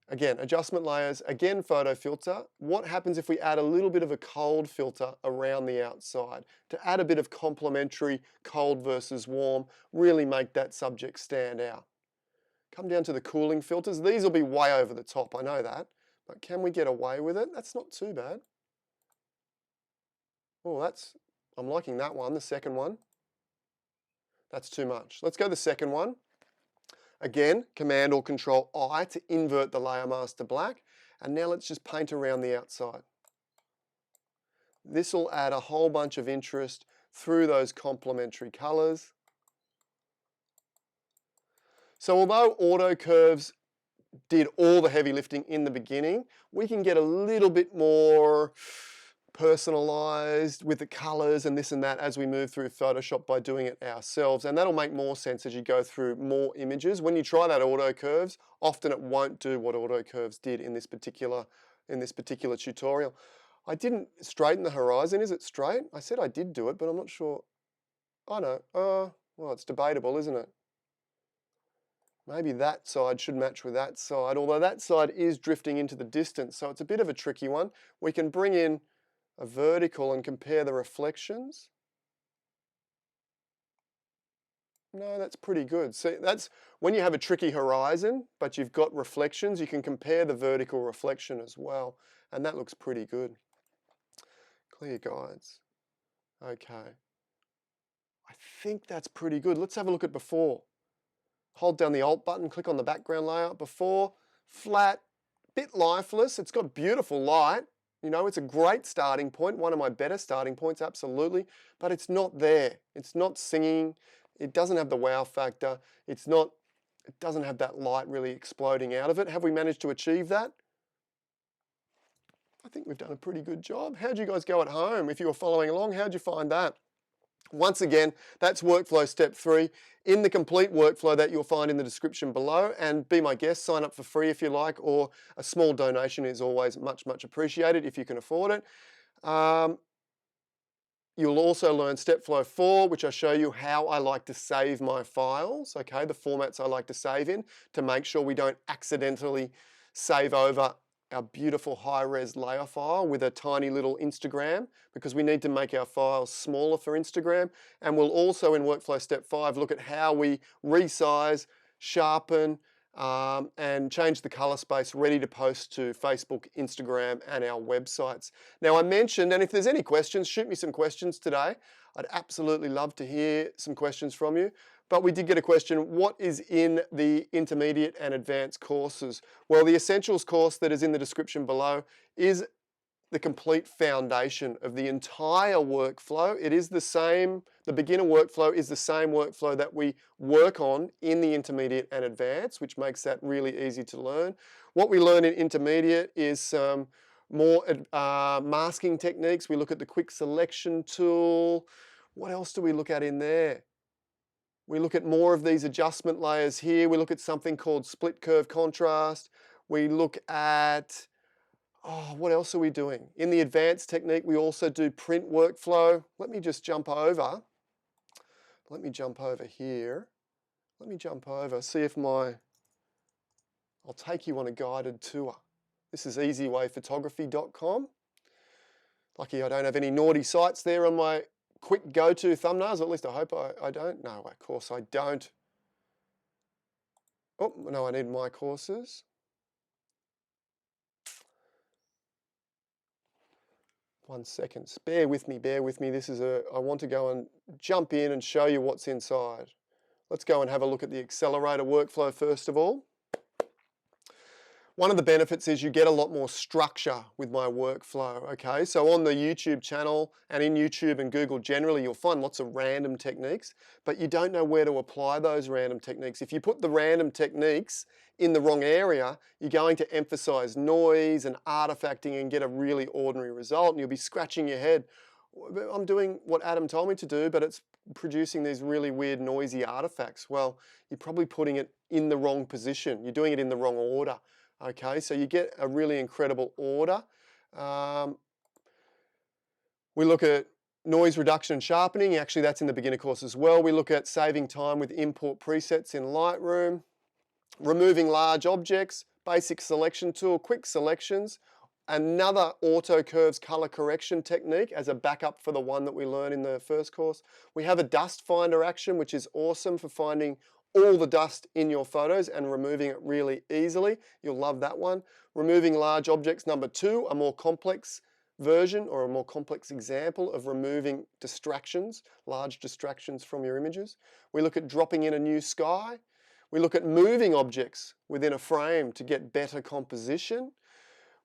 Again, adjustment layers, again, photo filter. What happens if we add a little bit of a cold filter around the outside to add a bit of complementary cold versus warm, really make that subject stand out? Come down to the cooling filters. These will be way over the top, I know that, but can we get away with it? That's not too bad. Oh, I'm liking that one, the second one. That's too much. Let's go the second one. Again, Command or Control I to invert the layer mask to black. And now let's just paint around the outside. This will add a whole bunch of interest through those complementary colors. So although auto curves did all the heavy lifting in the beginning, we can get a little bit more personalized with the colors and this and that as we move through Photoshop by doing it ourselves, and that'll make more sense as you go through more images. When you try that auto curves, often it won't do what auto curves did in this particular tutorial. I didn't straighten the horizon. Is it straight? I said I did do it, but I'm not sure. I know. Well, it's debatable, isn't it? Maybe that side should match with that side, although that side is drifting into the distance, so it's a bit of a tricky one. We can bring in a vertical and compare the reflections. No, that's pretty good. See, that's when you have a tricky horizon, but you've got reflections, you can compare the vertical reflection as well, and that looks pretty good. Clear guides. Okay. I think that's pretty good. Let's have a look at before. Hold down the Alt button, click on the background layer. Before, flat, bit lifeless. It's got beautiful light. It's a great starting point, one of my better starting points, absolutely, but it's not there. It's not singing. It doesn't have the wow factor. It doesn't have that light really exploding out of it. Have we managed to achieve that? I think we've done a pretty good job. How'd you guys go at home? If you were following along, how'd you find that? Once again, that's workflow step 3 in the complete workflow that you'll find in the description below. And be my guest, sign up for free if you like, or a small donation is always much, much appreciated if you can afford it. You'll also learn step flow 4, which I show you how I like to save my files, okay, the formats I like to save in to make sure we don't accidentally save over our beautiful high-res layer file with a tiny little Instagram, because we need to make our files smaller for Instagram. And we'll also, in workflow step 5, look at how we resize, sharpen, and change the color space ready to post to Facebook, Instagram, and our websites. Now I mentioned, and if there's any questions, shoot me some questions today. I'd absolutely love to hear some questions from you. But we did get a question, what is in the intermediate and advanced courses? Well, the essentials course that is in the description below is the complete foundation of the entire workflow. It is the same, the beginner workflow is the same workflow that we work on in the intermediate and advanced, which makes that really easy to learn. What we learn in intermediate is some more masking techniques. We look at the quick selection tool. What else do we look at in there? We look at more of these adjustment layers here. We look at something called split curve contrast. We look at, what else are we doing? In the advanced technique, we also do print workflow. Let me just jump over. Let me jump over here. Let me jump over, see if I'll take you on a guided tour. This is easywayphotography.com. Lucky I don't have any naughty sites there on my quick go-to thumbnails, at least I hope I don't. No, of course I don't. Oh, no, I need my courses. One second, bear with me. This is I want to go and jump in and show you what's inside. Let's go and have a look at the accelerator workflow first of all. One of the benefits is you get a lot more structure with my workflow, okay? So on the YouTube channel and in YouTube and Google generally, you'll find lots of random techniques, but you don't know where to apply those random techniques. If you put the random techniques in the wrong area, you're going to emphasize noise and artifacting and get a really ordinary result, and you'll be scratching your head. I'm doing what Adam told me to do, but it's producing these really weird noisy artifacts. Well, you're probably putting it in the wrong position. You're doing it in the wrong order. Okay, so you get a really incredible order. We look at noise reduction and sharpening. Actually, that's in the beginner course as well. We look at saving time with import presets in Lightroom, removing large objects, basic selection tool, quick selections, another auto curves color correction technique as a backup for the one that we learned in the first course. We have a dust finder action, which is awesome for finding all the dust in your photos and removing it really easily. You'll love that one. Removing large objects, number 2, a more complex version or a more complex example of removing distractions, large distractions from your images. We look at dropping in a new sky. We look at moving objects within a frame to get better composition.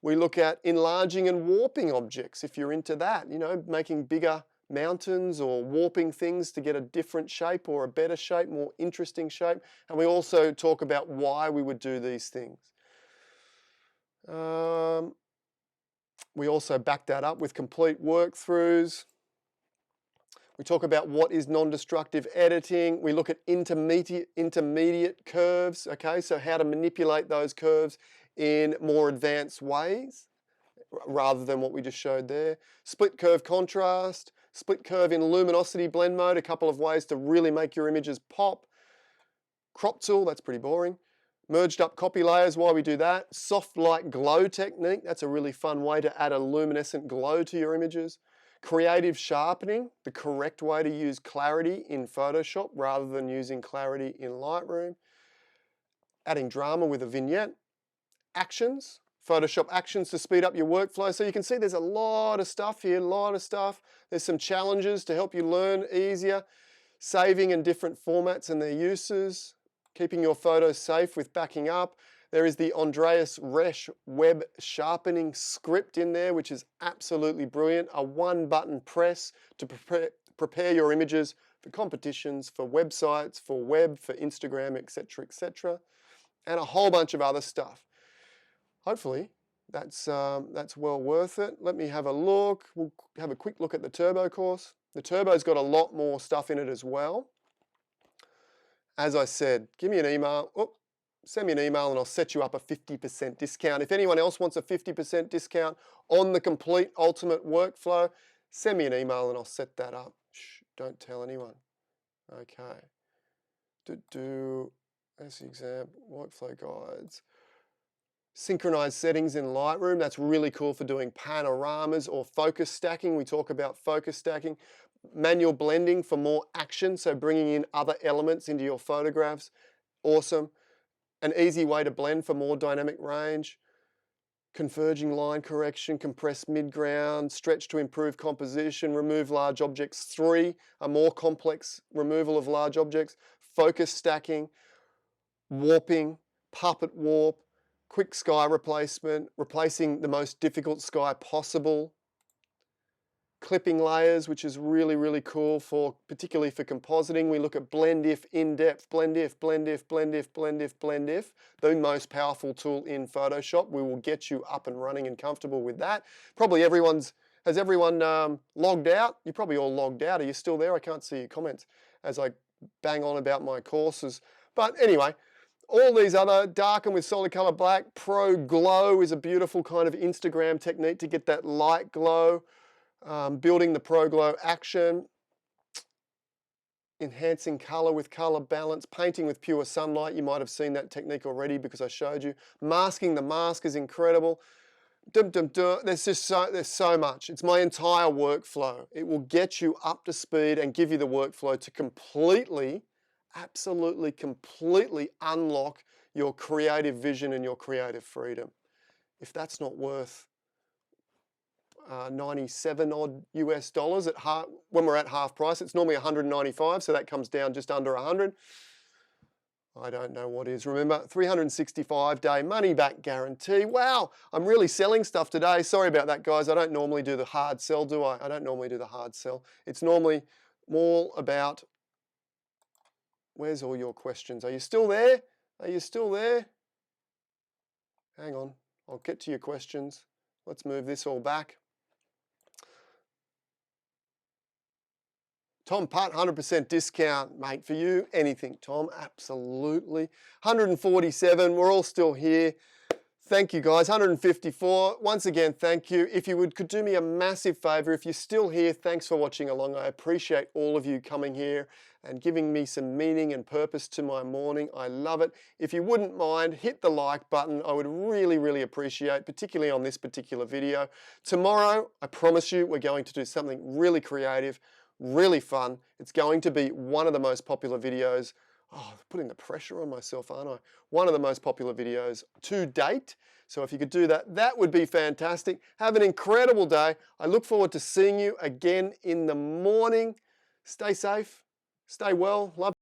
We look at enlarging and warping objects, if you're into that, you know, making bigger mountains or warping things to get a different shape or a better shape, more interesting shape. And we also talk about why we would do these things. We also back that up with complete workthroughs. We talk about what is non-destructive editing. We look at intermediate curves, okay, so how to manipulate those curves in more advanced ways rather than what we just showed there. Split curve contrast, split curve in luminosity blend mode, a couple of ways to really make your images pop. Crop tool, that's pretty boring. Merged up copy layers, why we do that. Soft light glow technique, that's a really fun way to add a luminescent glow to your images. Creative sharpening, the correct way to use clarity in Photoshop rather than using clarity in Lightroom. Adding drama with a vignette. Actions, Photoshop actions to speed up your workflow. So you can see there's a lot of stuff here, There's some challenges to help you learn easier. Saving in different formats and their uses. Keeping your photos safe with backing up. There is the Andreas Resch web sharpening script in there, which is absolutely brilliant. A one-button press to prepare your images for competitions, for websites, for web, for Instagram, etc., etc. And a whole bunch of other stuff. Hopefully, that's well worth it. Let me have a look. We'll have a quick look at the Turbo course. The Turbo's got a lot more stuff in it as well. As I said, give me an email. Send me an email and I'll set you up a 50% discount. If anyone else wants a 50% discount on the complete ultimate workflow, send me an email and I'll set that up. Shh, don't tell anyone. Okay. That's the exam, workflow guides. Synchronized settings in Lightroom, that's really cool for doing panoramas or focus stacking. We talk about focus stacking. Manual blending for more action, so bringing in other elements into your photographs. Awesome. An easy way to blend for more dynamic range. Converging line correction, compress midground, stretch to improve composition, remove large objects. 3, a more complex removal of large objects. Focus stacking, warping, puppet warp, quick sky replacement, replacing the most difficult sky possible. Clipping layers, which is really, really cool particularly for compositing. We look at blend if in depth, blend if, the most powerful tool in Photoshop. We will get you up and running and comfortable with that. Probably has everyone logged out? You're probably all logged out. Are you still there? I can't see your comments as I bang on about my courses. But anyway, all these other darken with solid color black. Pro glow is a beautiful kind of Instagram technique to get that light glow. Building the Pro Glow action, enhancing color with color balance, painting with pure sunlight. You might have seen that technique already because I showed you. Masking the mask is incredible. There's so much. It's my entire workflow. It will get you up to speed and give you the workflow to completely, absolutely, completely unlock your creative vision and your creative freedom. If that's not worth 97 odd US dollars at when we're at half price, it's normally 195, so that comes down just under 100. I don't know what is. Remember, 365-day money-back guarantee. Wow, I'm really selling stuff today. Sorry about that, guys. I don't normally do the hard sell, do I? I don't normally do the hard sell. It's normally more about, where's all your questions? Are you still there? Are you still there? Hang on, I'll get to your questions. Let's move this all back. Tom Putt, 100% discount, mate, for you. Anything, Tom, absolutely. 147, we're all still here. Thank you, guys. 154, once again, thank you. If you could do me a massive favor, if you're still here, thanks for watching along. I appreciate all of you coming here and giving me some meaning and purpose to my morning. I love it. If you wouldn't mind, hit the like button. I would really, really appreciate, particularly on this particular video. Tomorrow, I promise you, we're going to do something really creative, really fun. It's going to be one of the most popular videos. Oh, putting the pressure on myself, aren't I? One of the most popular videos to date. So if you could do that, that would be fantastic. Have an incredible day. I look forward to seeing you again in the morning. Stay safe, stay well, love